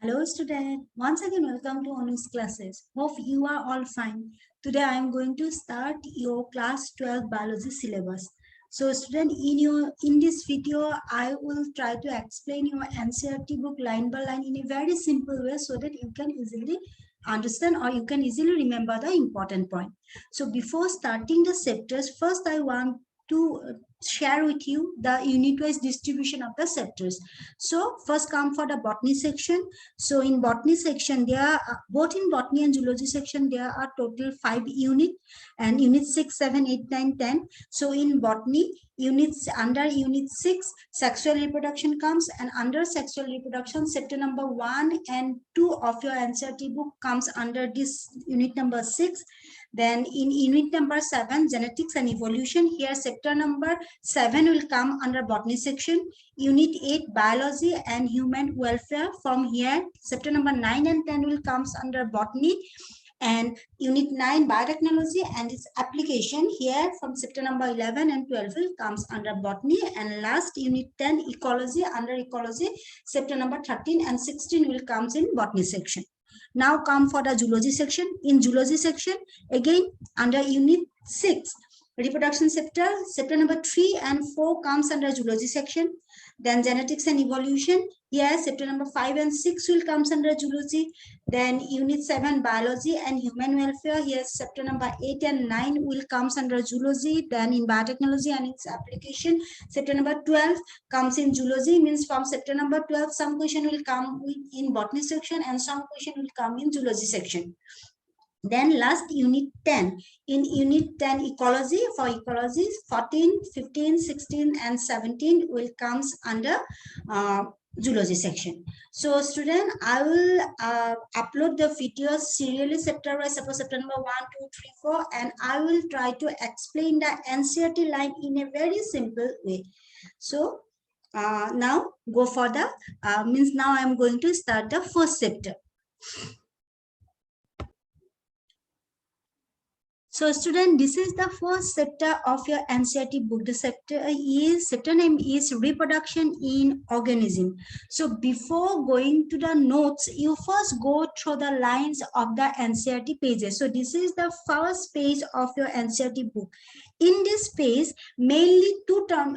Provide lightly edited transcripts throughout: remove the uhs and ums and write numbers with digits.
Hello student, once again welcome to Anu's classes. Hope you are all fine. Today I am going to start your class 12 biology syllabus. So student, in this video I will try to explain your Ncert book line by line in a very simple way so that you can easily understand or you can easily remember the important point. So before starting the chapters, first I want to share with you the unit-wise distribution of the chapters. So first come for the botany section. So in botany section, there are both in botany and zoology section, there are total 5 units and unit 6, 7, 8, 9, 10. So in botany, units under unit 6, sexual reproduction comes, and under sexual reproduction, chapter number 1 and 2 of your Ncert book comes under this unit number 6. Then in unit number 7, genetics and evolution, here chapter number 7 will come under botany section. Unit 8, biology and human welfare. From here, chapter number 9 and 10 will comes under botany. And unit 9, biotechnology and its application, here from chapter number 11 and 12 will comes under botany. And last unit 10, ecology, under ecology, chapter number 13 and 16 will comes in botany section. Now come for the zoology section. In zoology section, again under unit 6, reproduction chapter number 3 and 4 comes under zoology section. Then genetics and evolution, here chapter number 5 and 6 will comes under zoology. Then unit 7, biology and human welfare, here chapter number 8 and 9 will comes under zoology. Then in biotechnology and its application, chapter number 12 comes in zoology, means from chapter number 12 some question will come in botany section and some question will come in zoology section. Then last unit 10. In unit 10, ecology, for ecology 14, 15, 16 and 17 will comes under zoology section. So student, I will upload the videos serially chapter wise, suppose chapter number 1, 2, 3, 4, and I will try to explain the Ncert line in a very simple way. So now go for the means now I am going to start the first chapter. So student, this is the first chapter of your Ncert book. The chapter name is Reproduction in Organism. So before going to the notes, you first go through the lines of the Ncert pages. So this is the first page of your Ncert book. In this page, mainly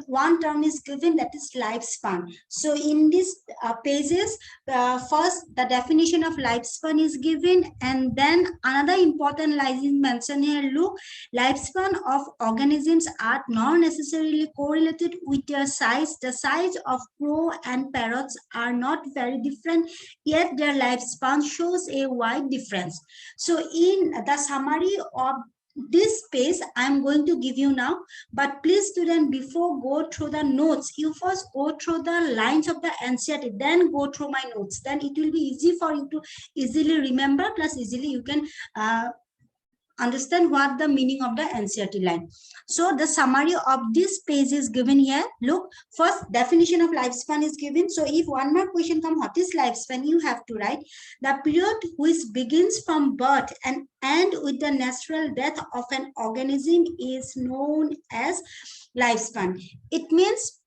one term is given, that is lifespan. So in these pages, first the definition of lifespan is given, and then another important line is mentioned here. Look, lifespan of organisms are not necessarily correlated with their size. The size of crow and parrots are not very different, yet their lifespan shows a wide difference. So in the summary of this page I'm going to give you now, but please student, before go through the notes, you first go through the lines of the Ncert, then go through my notes. Then it will be easy for you to easily remember, plus easily you can understand what the meaning of the Ncert line. So the summary of this page is given here. Look, first definition of lifespan is given. So if one more question comes, what is lifespan, you have to write the period which begins from birth and end with the natural death of an organism is known as lifespan. It means,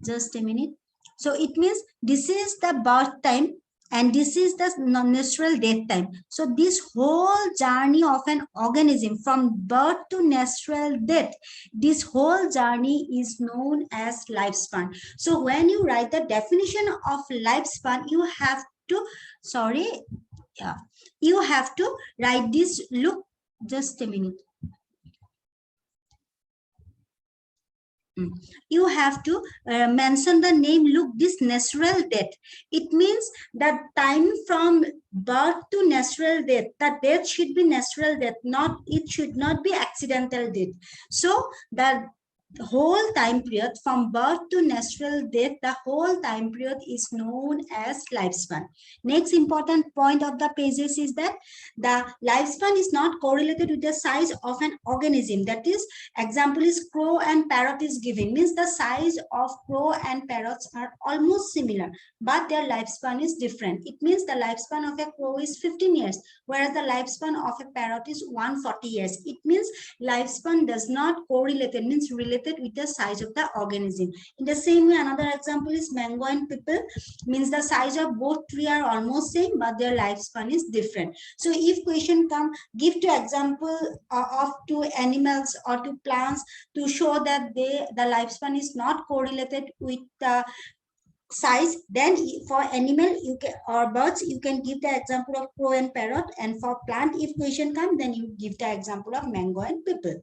just a minute. So it means this is the birth time and this is the natural death time. So this whole journey of an organism from birth to natural death, this whole journey is known as lifespan. So when you write the definition of lifespan, you have to, you have to write this. Look, just a minute. You have to mention the name. Look, this natural death, it means that time from birth to natural death, that death should be natural death, not, it should not be accidental death. So the whole time period from birth to natural death, the whole time period is known as lifespan. Next important point of the pages is that the lifespan is not correlated with the size of an organism. That is, example is crow and parrot is given, means the size of crow and parrots are almost similar, but their lifespan is different. It means the lifespan of a crow is 15 years, whereas the lifespan of a parrot is 140 years. It means lifespan does not correlate, it means related correlated with the size of the organism. In the same way, another example is mango and people, means the size of both tree are almost same, but their lifespan is different. So if question come, give to example of two animals or two plants to show that the lifespan is not correlated with the size, then for animal you can, or birds, you can give the example of crow and parrot, and for plant, if question come, then you give the example of mango and people.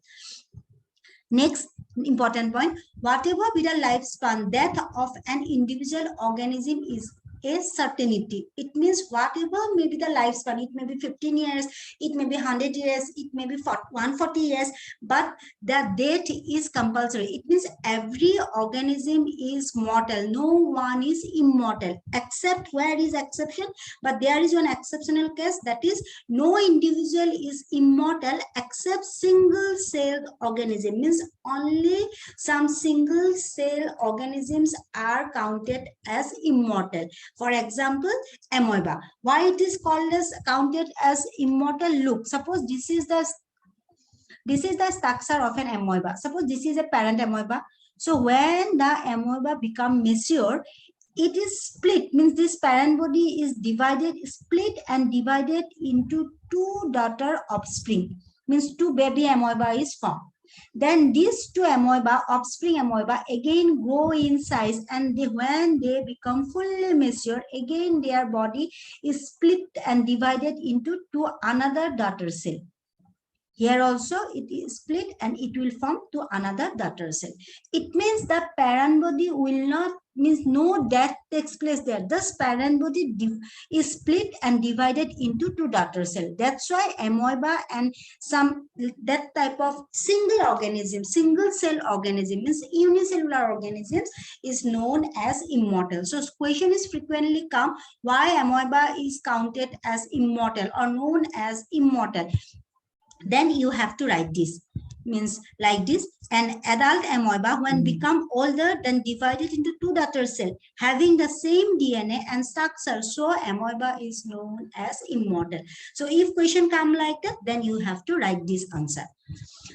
Next important point, whatever be the lifespan, death of an individual organism is a certainty. It means whatever may be the lifespan, it may be 15 years, it may be 100 years, it may be 140 years, but the death is compulsory. It means every organism is mortal. No one is immortal, except where is exception, but there is one exceptional case, that is no individual is immortal except single celled organism, means only some single cell organisms are counted as immortal. For example, amoeba. Why it is called as counted as immortal? Look, suppose this is the structure of an amoeba. Suppose this is a parent amoeba. So when the amoeba become mature, it is split, means this parent body is divided, split and divided into two daughter offspring, means two baby amoeba is formed. Then these two amoeba, offspring amoeba, again grow in size, and when they become fully mature, again their body is split and divided into two another daughter cell. Here also it is split and it will form to another daughter cell. It means the parent body will not, means no death takes place there. This parent body is split and divided into two daughter cell. That's why amoeba and some that type of single organism, single cell organism, means unicellular organisms, is known as immortal. So question is frequently come, why amoeba is counted as immortal or known as immortal? Then you have to write this, means like this: an adult amoeba when become older then divided into two daughter cells having the same DNA and structure, so amoeba is known as immortal. So if question come like that, then you have to write this answer.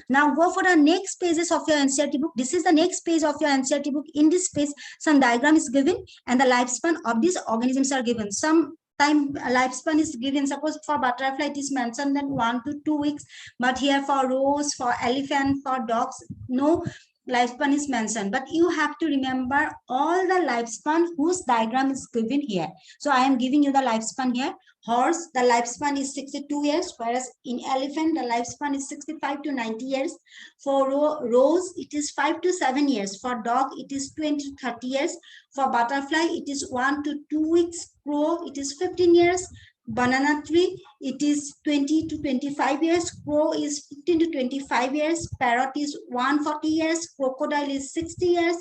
Now go for the next pages of your Ncert book. This is the next page of your Ncert book. In this page, some diagram is given and the lifespan of these organisms are given. Some time lifespan is given. Suppose for butterfly it is mentioned that 1 to 2 weeks, but here for rose, for elephant, for dogs, no lifespan is mentioned. But you have to remember all the lifespan whose diagram is given here. So I am giving you the lifespan here. Horse, the lifespan is 62 years, whereas in elephant, the lifespan is 65 to 90 years. For rose, it is 5 to 7 years. For dog, it is 20 to 30 years. For butterfly, it is 1 to 2 weeks. Crow, it is 15 years. Banana tree, it is 20 to 25 years. Crow is 15 to 25 years. Parrot is 140 years. Crocodile is 60 years.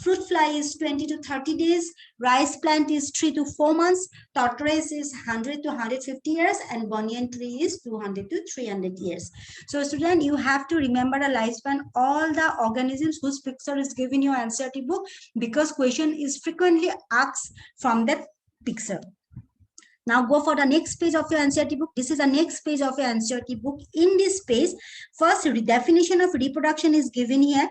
Fruit fly is 20 to 30 days. Rice plant is 3 to 4 months. Tortoise is 100 to 150 years. And banyan tree is 200 to 300 years. So student, you have to remember the lifespan, all the organisms whose picture is given your Ncert book, because question is frequently asked from that picture. Now go for the next page of your Ncert book. This is the next page of your Ncert book. In this page, first definition of reproduction is given here,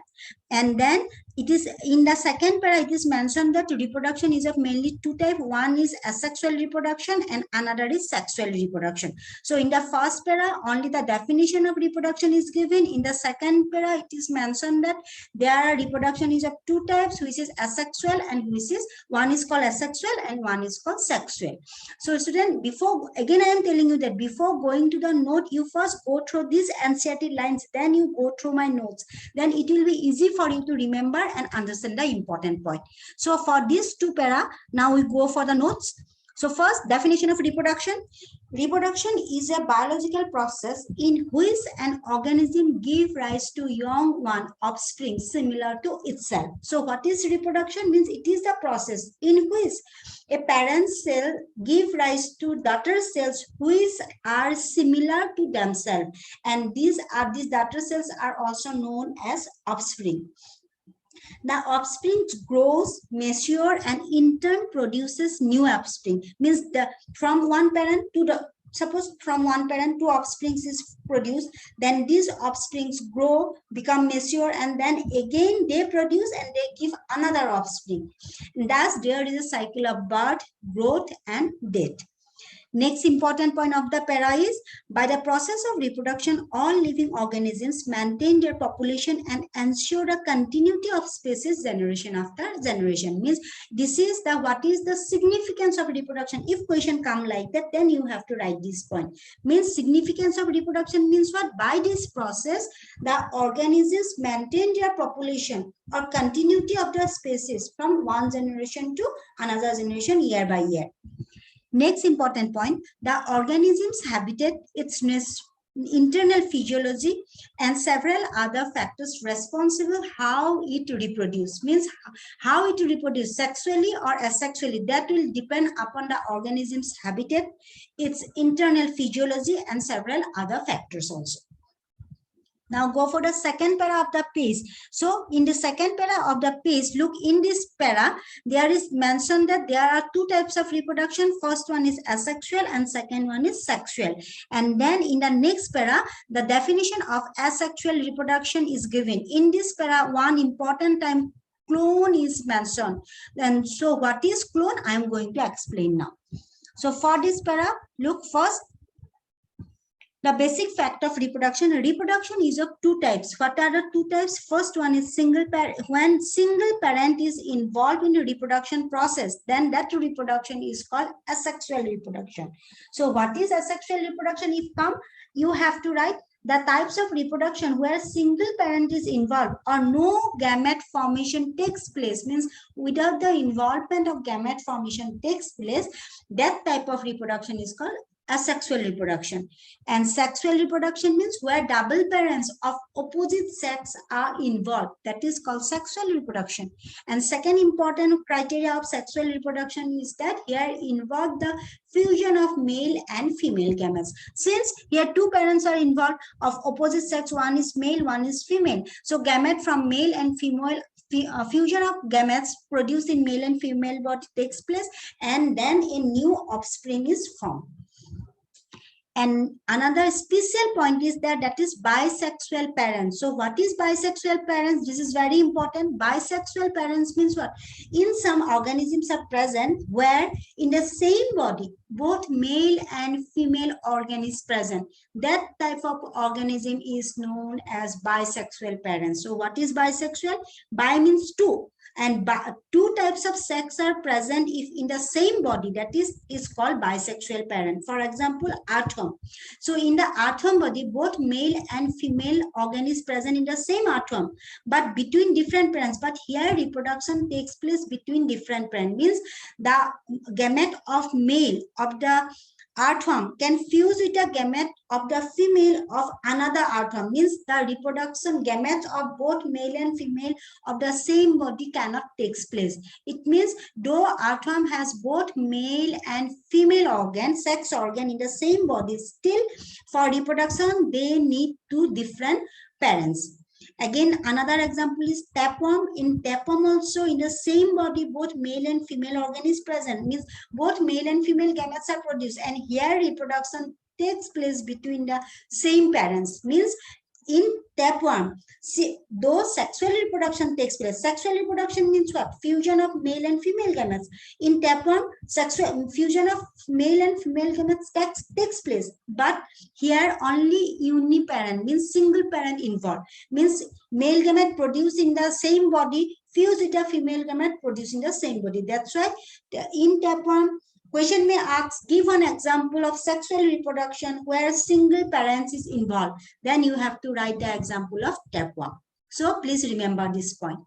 and then it is in the second para it is mentioned that reproduction is of mainly two types. One is asexual reproduction and another is sexual reproduction. So in the first para only the definition of reproduction is given. In the second para it is mentioned that there are reproduction is of two types, which is asexual and which is one is called asexual and one is called sexual. So student, before again I am telling you that before going to the note, you first go through these Ncert lines, then you go through my notes. Then it will be easy for you to remember and understand the important point. So for these two para, now we go for the notes. So first, definition of reproduction. Reproduction is a biological process in which an organism gives rise to young one offspring similar to itself. So what is reproduction? Means it is the process in which a parent cell gives rise to daughter cells which are similar to themselves, and these daughter cells are also known as offspring. The offspring grows, mature, and in turn produces new offspring. Means from one parent to the suppose from one parent two offsprings is produced, then these offsprings grow, become mature, and then again they produce and they give another offspring. And thus there is a cycle of birth, growth, and death. Next important point of the para is, by the process of reproduction, all living organisms maintain their population and ensure the continuity of species generation after generation. Means this is the what is the significance of reproduction. If question come like that, then you have to write this point. Means significance of reproduction means what? By this process, the organisms maintain their population or continuity of the species from one generation to another generation year by year. Next important point, the organism's habitat, its internal physiology, and several other factors responsible how it reproduce. Means how it reproduce, sexually or asexually, that will depend upon the organism's habitat, its internal physiology, and several other factors also. Now go for the second para of the page. So in the second para of the page, look, in this para, there is mentioned that there are two types of reproduction. First one is asexual and second one is sexual. And then in the next para, the definition of asexual reproduction is given. In this para, one important time, clone is mentioned. And so what is clone? I am going to explain now. So for this para, look first, the basic fact of reproduction. Reproduction is of two types. What are the two types? First one is single parent. When single parent is involved in the reproduction process, then that reproduction is called asexual reproduction. So what is asexual reproduction? If come, you have to write the types of reproduction where single parent is involved or no gamete formation takes place, means without the involvement of gamete formation takes place, that type of reproduction is called asexual reproduction. And sexual reproduction means where double parents of opposite sex are involved, that is called sexual reproduction. And second important criteria of sexual reproduction is that here involve the fusion of male and female gametes. Since here two parents are involved of opposite sex, one is male, one is female, so gamete from male and female, fusion of gametes produced in male and female body takes place, and then a new offspring is formed. And another special point is that is bisexual parents. So what is bisexual parents? This is very important. Bisexual parents means what? In some organisms are present where in the same body, both male and female organ is present. That type of organism is known as bisexual parents. So what is bisexual? Bi means two. And two types of sex are present if in the same body, that is called bisexual parent. For example, atom. So in the atom body, both male and female organ is present in the same atom, but between different parents. But here reproduction takes place between different parents. Means the gamete of male of the atom can fuse with a gamete of the female of another atom. Means the reproduction gametes of both male and female of the same body cannot take place. It means though atom has both male and female organ, sex organ in the same body, still for reproduction they need two different parents. Again, another example is tapeworm. In tapeworm also, in the same body, both male and female organ is present. Means both male and female gametes are produced, and here reproduction takes place between the same parents. Means in tapeworm, though sexual reproduction takes place, sexual reproduction means what? Fusion of male and female gametes. In tapeworm, sexual fusion of male and female gametes takes place, but here only uniparent, means single parent involved. Means male gamete produced in the same body fused with a female gamete produced in the same body. That's why in tapeworm, question may ask, give an example of sexual reproduction where single parents is involved. Then you have to write the example of tapeworm. So please remember this point.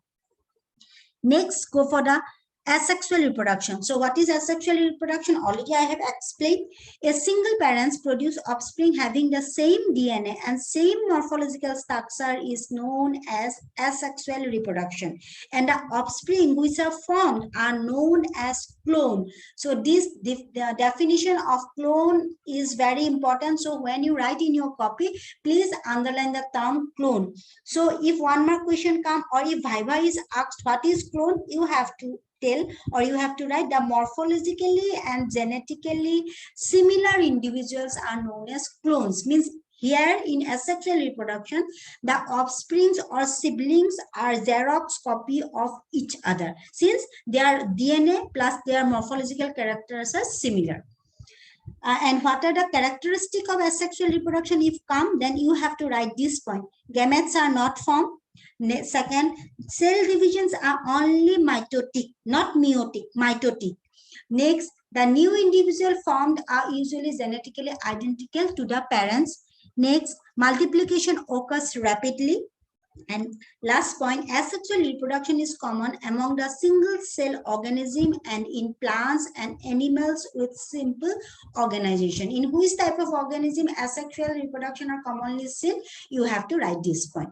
Next, go for the asexual reproduction. So what is asexual reproduction? Already I have explained. A single parents produce offspring having the same DNA and same morphological structure is known as asexual reproduction. And the offspring which are formed are known as clone. So the definition of clone is very important. So when you write in your copy, please underline the term clone. So if one more question comes or if viva is asked what is clone, you have to tell, or you have to write the morphologically and genetically similar individuals are known as clones. Means here in asexual reproduction, the offsprings or siblings are Xerox copy of each other, since their DNA plus their morphological characters are similar. And what are the characteristics of asexual reproduction? If come, then you have to write this point. Gametes are not formed. Second, cell divisions are only mitotic, not meiotic, mitotic. Next, the new individual formed are usually genetically identical to the parents. Next, multiplication occurs rapidly. And last point, asexual reproduction is common among the single cell organism and in plants and animals with simple organization. In which type of organism asexual reproduction are commonly seen? You have to write this point.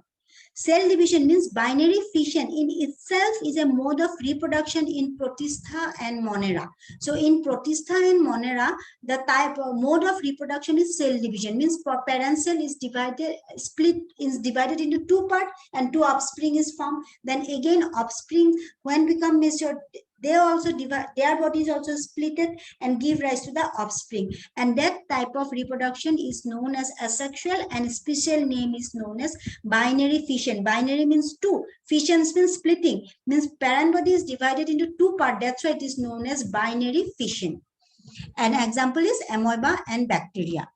Cell division means binary fission in itself is a mode of reproduction in Protista and Monera. So in Protista and Monera, the type of mode of reproduction is cell division. Means parent cell is divided into two parts and two offspring is formed. Then again offspring when become matured, they also divide, their bodies also split it and give rise to the offspring. And that type of reproduction is known as asexual, and special name is known as binary fission. Binary means two. Fissions means splitting. Means parent body is divided into two parts. That's why it is known as binary fission. An example is amoeba and bacteria.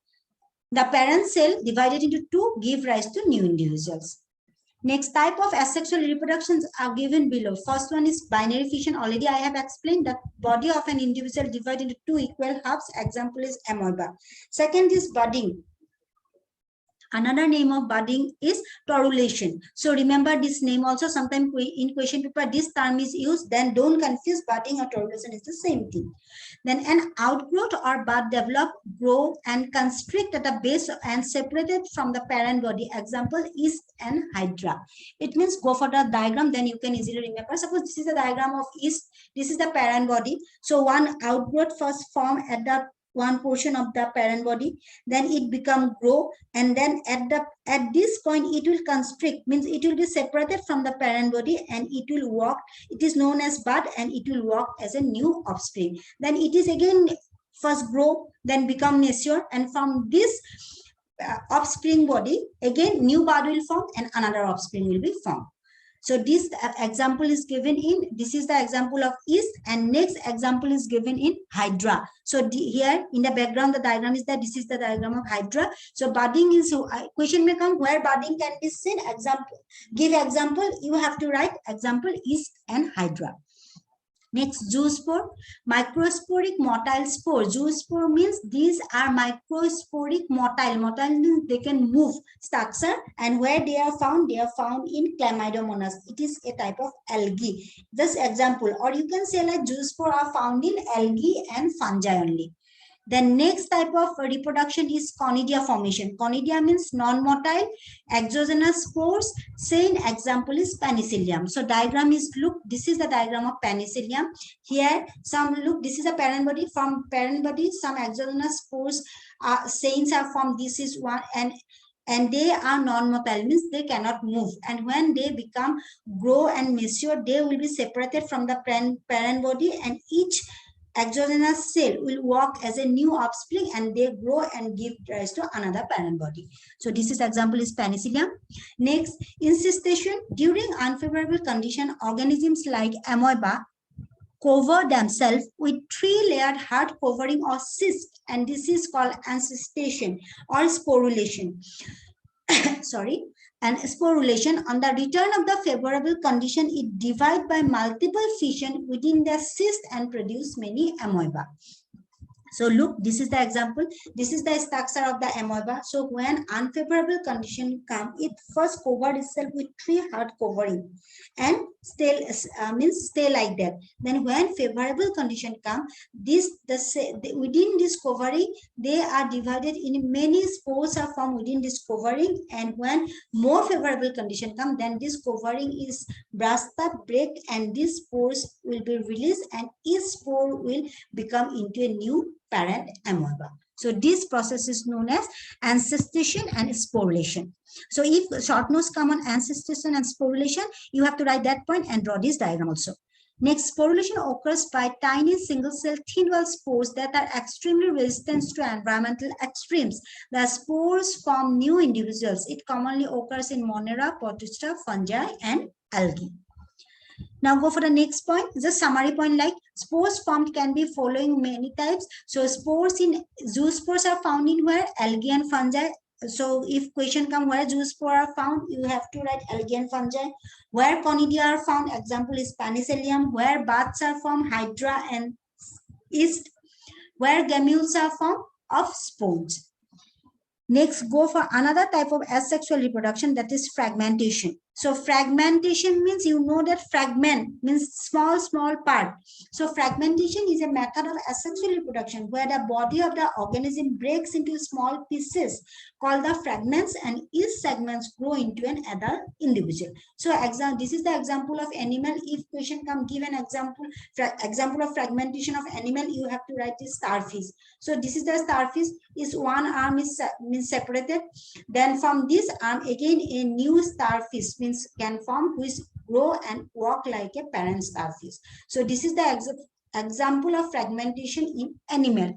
The parent cell divided into two give rise to new individuals. Next type of asexual reproductions are given below. First one is binary fission. Already I have explained that body of an individual divided into two equal halves. Example is amoeba. Second is budding. Another name of budding is torulation. So remember this name also. Sometimes in question paper this term is used. Then don't confuse budding or torulation. It's the same thing. Then an outgrowth or bud develop, grow and constrict at the base and separated from the parent body. Example is an hydra. It means go for the diagram, then you can easily remember. Suppose this is the diagram of yeast. This is the parent body. So one outgrowth first form at the one portion of the parent body, then it become grow, and then at this point it will constrict, means it will be separated from the parent body and it will walk. It is known as bud and it will walk as a new offspring. Then it is again first grow, then become mature, and from this offspring body again new bud will form and another offspring will be formed. So this example is given in, this is the example of yeast, and next example is given in hydra. So here in the background, the diagram is that this is the diagram of hydra. So budding is, question may come where budding can be seen. Example, give example, you have to write example yeast and hydra. Next, zoospore, microsporic motile spore. Zoospore means these are microsporic motile. Motile means they can move structure, and where they are found in Chlamydomonas. It is a type of algae. This example, or you can say like zoospore are found in algae and fungi only. The next type of reproduction is conidia formation. Conidia means non-motile exogenous spores. Same example is penicillium. So diagram is, look, this is the diagram of penicillium. Here some, look, this is a parent body. From parent body some exogenous spores sains are formed. This is one, and they are non-motile, means they cannot move, and when they become grow and mature they will be separated from the parent body, and each exogenous cell will walk as a new offspring and they grow and give rise to another parent body. So this is example is penicillium. Next, incestation. During unfavorable condition, organisms like amoeba cover themselves with three-layered hard covering or cyst, and this is called ancestation or sporulation. Sorry. And sporulation. On the return of the favorable condition, it divides by multiple fission within the cyst and produce many amoeba. So look, this is the example. This is the structure of the amoeba. So when unfavorable condition come, it first covered itself with three hard covering and stay like that. Then when favorable condition come, within this covering they are divided in many spores are formed within this covering, and when more favorable condition come, then this covering is burst up, break, and these spores will be released, and each spore will become into a new parent amoeba. So this process is known as ancestation and sporulation. So if short notes come on ancestation and sporulation, you have to write that point and draw this diagram also. Next, sporulation occurs by tiny single-cell thin-wall spores that are extremely resistant to environmental extremes. The spores form new individuals. It commonly occurs in Monera, Protista, fungi, and algae. Now go for the next point. The summary point, like spores formed can be following many types. So spores in zoospores are found in where? Algae and fungi. So if question come where zoospore are found, you have to write algae and fungi. Where conidia are found, example is Penicillium. Where baths are formed, Hydra and yeast. Where gamules are formed, of spores. Next, go for another type of asexual reproduction, that is fragmentation. So fragmentation means, you know that fragment means small part. So fragmentation is a method of asexual reproduction where the body of the organism breaks into small pieces called the fragments, and each segments grow into an adult individual. So this is the example of animal. If question come, give an example of fragmentation of animal, you have to write this starfish. So this is the starfish. Is one arm is separated, then from this arm again a new starfish means can form, which grow and walk like a parent starfish. So this is the example of fragmentation in animal.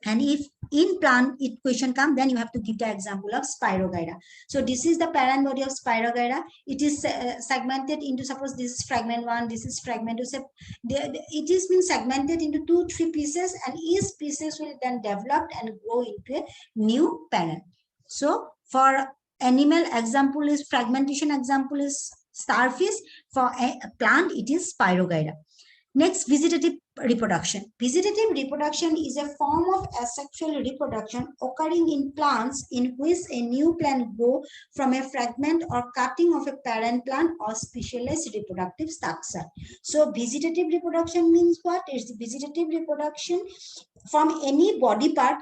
And if in plant it question come, then you have to give the example of Spirogyra. So this is the parent body of Spirogyra. It is segmented into, suppose this is fragment 1, this is fragment 2. So it is been segmented into 2-3 pieces, and each pieces will then develop and grow into a new parent. So for animal, example is fragmentation, example is starfish. For a plant, it is Spirogyra. Next, vegetative reproduction. Vegetative reproduction is a form of asexual reproduction occurring in plants in which a new plant grows from a fragment or cutting of a parent plant or specialized reproductive structure. So vegetative reproduction means what? It's vegetative reproduction from any body part.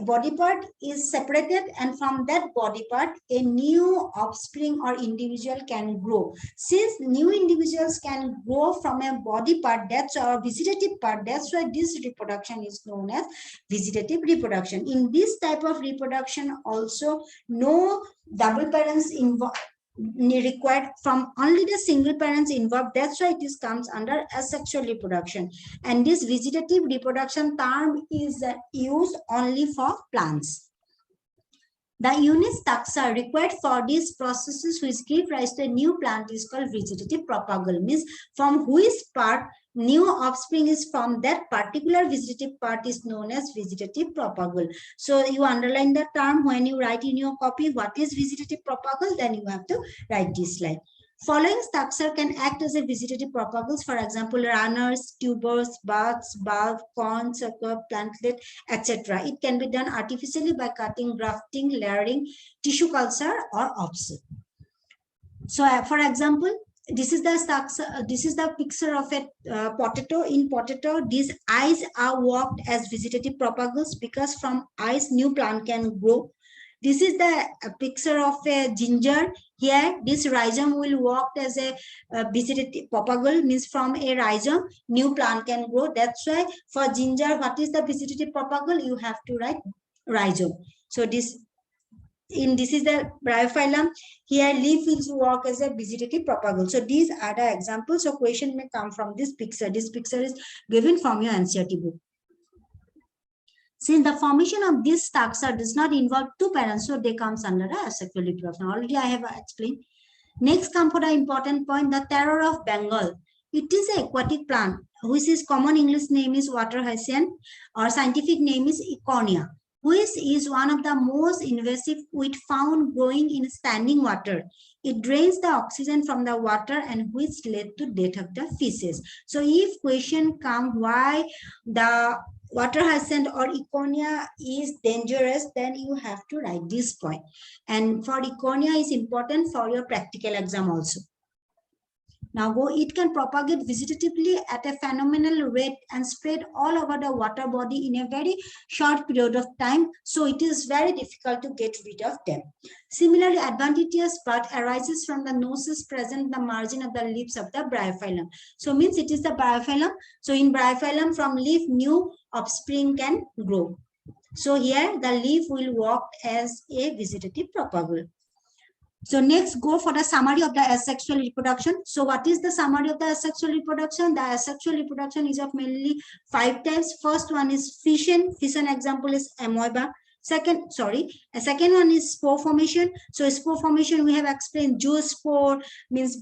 Body part is separated, and from that body part a new offspring or individual can grow. Since new individuals can grow from a body part, that's our vegetative part, that's why this reproduction is known as vegetative reproduction. In this type of reproduction also, no double parents involved required, from only the single parents involved. That's why this comes under asexual reproduction, and this vegetative reproduction term is used only for plants. The unit structure required for these processes which give rise to a new plant is called vegetative propagal, means from which part new offspring is from, that particular vegetative part is known as vegetative propagal. So you underline the term when you write in your copy what is vegetative propagal, then you have to write this line. Following structure can act as a vegetative propagals, for example, runners, tubers, buds, bulb, corn, sucker, plantlet, etc. It can be done artificially by cutting, grafting, layering, tissue culture, or offset. So, for example, this is the structure. This is the picture of a potato. In potato, these eyes are worked as vegetative propagals because from eyes new plant can grow. This is the picture of a ginger. Here, this rhizome will work as a vegetative propagal, means from a rhizome, new plant can grow. That's why for ginger, what is the vegetative propagal? You have to write rhizome. So this is the bryophyllum. Here, leaf will work as a vegetative propagal. So these are the examples. So question may come from this picture. This picture is given from your Ncert book. Since the formation of this structure does not involve two parents, so they comes under the asexual reproduction. Already I have explained. Next come for the important point, the terror of Bengal. It is an aquatic plant, which is common English name is water hyacinth, or scientific name is Econia, which is one of the most invasive weed found growing in standing water. It drains the oxygen from the water and which led to death of the fishes. So if question come why the water hyacinth or Econia is dangerous, then you have to write this point. And for Econia is important for your practical exam also. Now go, it can propagate vegetatively at a phenomenal rate and spread all over the water body in a very short period of time. So it is very difficult to get rid of them. Similarly, advantageous part arises from the noces present in the margin of the leaves of the bryophyllum. So means it is the bryophyllum. So in bryophyllum, from leaf, new offspring can grow. So here the leaf will work as a vegetative propagal. So next, go for the summary of the asexual reproduction. So what is the summary of the asexual reproduction? The asexual reproduction is of mainly 5 types. First one is fission. Fission example is amoeba. A second one is spore formation. So spore formation we have explained. Zoospore means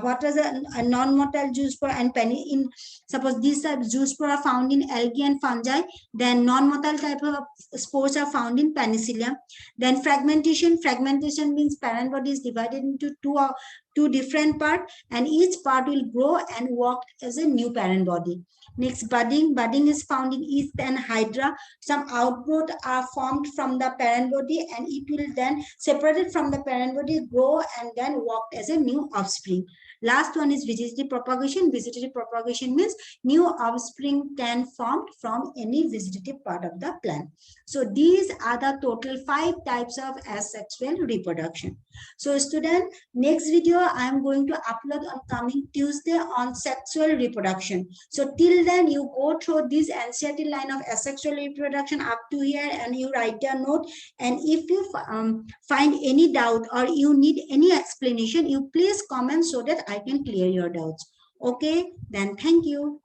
what is a non-motile zoospore and penny in. Suppose these types zoospore are found in algae and fungi. Then non-motile type of spores are found in penicillium. Then fragmentation. Fragmentation means parent body is divided into two different parts, and each part will grow and work as a new parent body. Next, budding. Budding is found in yeast and hydra. Some outgrowth are formed from the parent body, and it will then separated from the parent body, grow and then work as a new offspring. Last one is vegetative propagation. Vegetative propagation means new offspring can form from any vegetative part of the plant. So these are the total 5 types of asexual reproduction. So student, next video I am going to upload on coming Tuesday on sexual reproduction. So till then you go through this Ncert line of asexual reproduction up to here and you write a note. And if you find any doubt or you need any explanation, you please comment so that I can clear your doubts. Okay, then thank you.